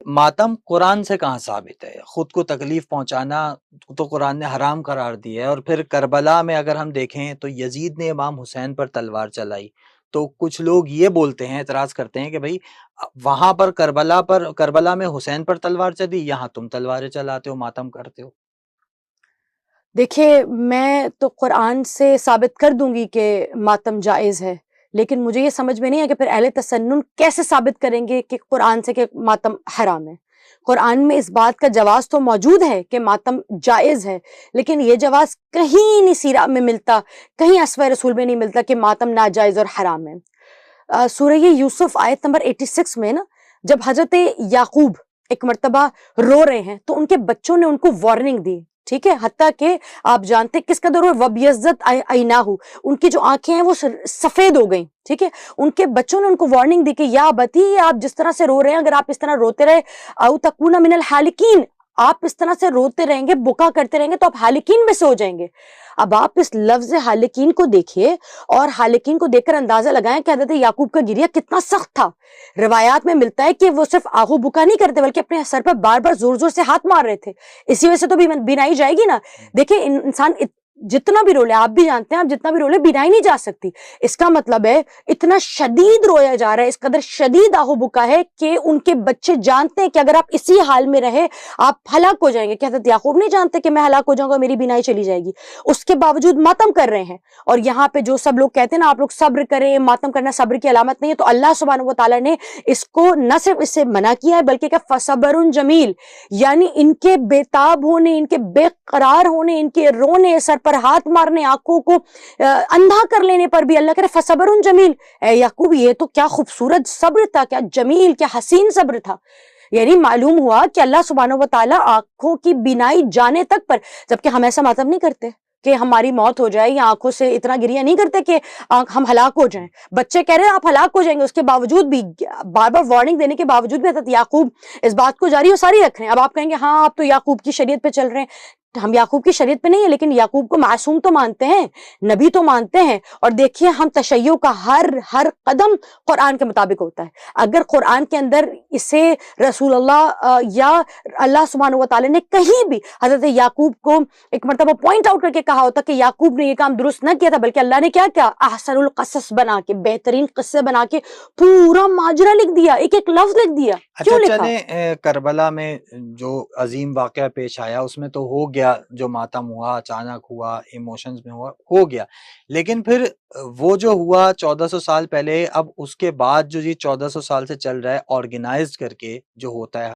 ماتم قرآن سے کہاں ثابت ہے؟ خود کو تکلیف پہنچانا تو قرآن نے حرام قرار دیا ہے، اور پھر کربلا میں اگر ہم دیکھیں تو یزید نے امام حسین پر تلوار چلائی، تو کچھ لوگ یہ بولتے ہیں، اعتراض کرتے ہیں کہ بھائی وہاں پر کربلا میں حسین پر تلوار چلی، یہاں تم تلواریں چلاتے ہو، ماتم کرتے ہو۔ دیکھیے، میں تو قرآن سے ثابت کر دوں گی کہ ماتم جائز ہے، لیکن مجھے یہ سمجھ میں نہیں ہے کہ پھر اہل تسنن کیسے ثابت کریں گے کہ قرآن سے کہ ماتم حرام ہے۔ قرآن میں اس بات کا جواز تو موجود ہے کہ ماتم جائز ہے، لیکن یہ جواز کہیں نہیں سیرہ میں ملتا، کہیں اسوہ رسول میں نہیں ملتا کہ ماتم ناجائز اور حرام ہے۔ سورہ یوسف آیت نمبر 86 میں نا، جب حضرت یعقوب ایک مرتبہ رو رہے ہیں تو ان کے بچوں نے ان کو وارننگ دی، ٹھیک ہے، حتیٰ کہ آپ جانتے کس قدر وہ وَبْيَضَّتْ عَيْنَاهُ، ان کی جو آنکھیں ہیں وہ سفید ہو گئیں، ٹھیک ہے۔ ان کے بچوں نے ان کو وارننگ دی کہ یا بتی، آپ جس طرح سے رو رہے ہیں، اگر آپ اس طرح روتے رہے او تکون من الحالکین، آپ اس طرح سے روتے رہیں گے، بکا کرتے رہیں گے تو آپ حالکین میں سے ہو جائیں گے۔ اب آپ اس لفظ حالکین کو دیکھیے اور حالکین کو دیکھ کر اندازہ لگائیں کہ حضرت یعقوب کا گریہ کتنا سخت تھا۔ روایات میں ملتا ہے کہ وہ صرف آہو بکا نہیں کرتے بلکہ اپنے سر پر بار بار زور زور سے ہاتھ مار رہے تھے، اسی وجہ سے تو بینائی جائے گی نا۔ دیکھیں انسان جتنا بھی رولے، آپ بھی جانتے ہیں، آپ جتنا بھی رولے بینائی نہیں جا سکتی۔ اس کا مطلب ہے اتنا شدید رویا جا رہا ہے، اس قدر شدید آہو بکا ہے کہ ان کے بچے جانتے ہیں کہ اگر آپ اسی حال میں رہے آپ ہلاک ہو جائیں گے۔ کہ حضرت یعقوب نہیں جانتے کہ میں ہلاک ہو جاؤں گا، میری بینائی چلی جائے گی، اس کے باوجود ماتم کر رہے ہیں۔ اور یہاں پہ جو سب لوگ کہتے ہیں نا آپ لوگ صبر کریں، ماتم کرنا صبر کی علامت نہیں ہے، تو اللہ سبحانہ و تعالیٰ نے اس کو نہ صرف اس سے منع کیا ہے بلکہ کہ فصبر جمیل، یعنی ان کے بےتاب ہونے، ان کے بے قرار ہونے، ان کے رونے، سر پر ہاتھ مارنے، آنکھوں کو اندھا کر لینے پر بھی اللہ کہہ رہے فصبر جمیل۔ اے یعقوب، یہ تو کیا خوبصورت صبر تھا، کیا جمیل، کیا حسین صبر تھا۔ یعنی معلوم ہوا کہ اللہ سبحانہ و تعالیٰ آنکھوں کی بینائی جانے تک پر، جبکہ ہم ایسا ماتم نہیں کرتے کہ ہماری موت ہو جائے یا آنکھوں سے اتنا گریہ نہیں کرتے کہ ہم ہلاک ہو جائیں۔ بچے کہہ رہے ہیں آپ ہلاک ہو جائیں گے، اس کے باوجود بھی بار بار وارننگ دینے کے باوجود بھی حضرت یعقوب اس بات کو جاری و ساری رکھ رہے ہیں۔ اب آپ کہیں گے ہاں آپ تو یعقوب کی شریعت پہ چل رہے ہیں، ہم یعقوب کی شریعت پہ نہیں ہیں لیکن یعقوب کو معصوم تو مانتے ہیں، نبی تو مانتے ہیں۔ اور دیکھیے ہم تشیع کا ہر قدم قرآن کے مطابق ہوتا ہے۔ اگر قرآن کے اندر اسے رسول اللہ یا اللہ سبحانہ و تعالیٰ نے کہیں بھی حضرت یعقوب کو ایک مرتبہ پوائنٹ آؤٹ کر کے کہا ہوتا کہ یعقوب نے یہ کام درست نہ کیا تھا، بلکہ اللہ نے کیا کیا، احسن القصص بنا کے، بہترین قصے بنا کے پورا ماجرا لکھ دیا، ایک ایک لفظ لکھ دیا۔ اچھا کیوں لکھا؟ چلیں، کربلا میں جو عظیم واقعہ پیش آیا اس میں تو ہو گیا، جو ماتم ہوا اچانک ہوا، ایموشنز میں ہوا، ہو گیا، لیکن پھر وہ جو ہوا 1400 سال پہلے، اب اس کے بعد جو یہ 1400 سال سے چل رہا ہے آرگنائزڈ کر کے جو ہوتا ہے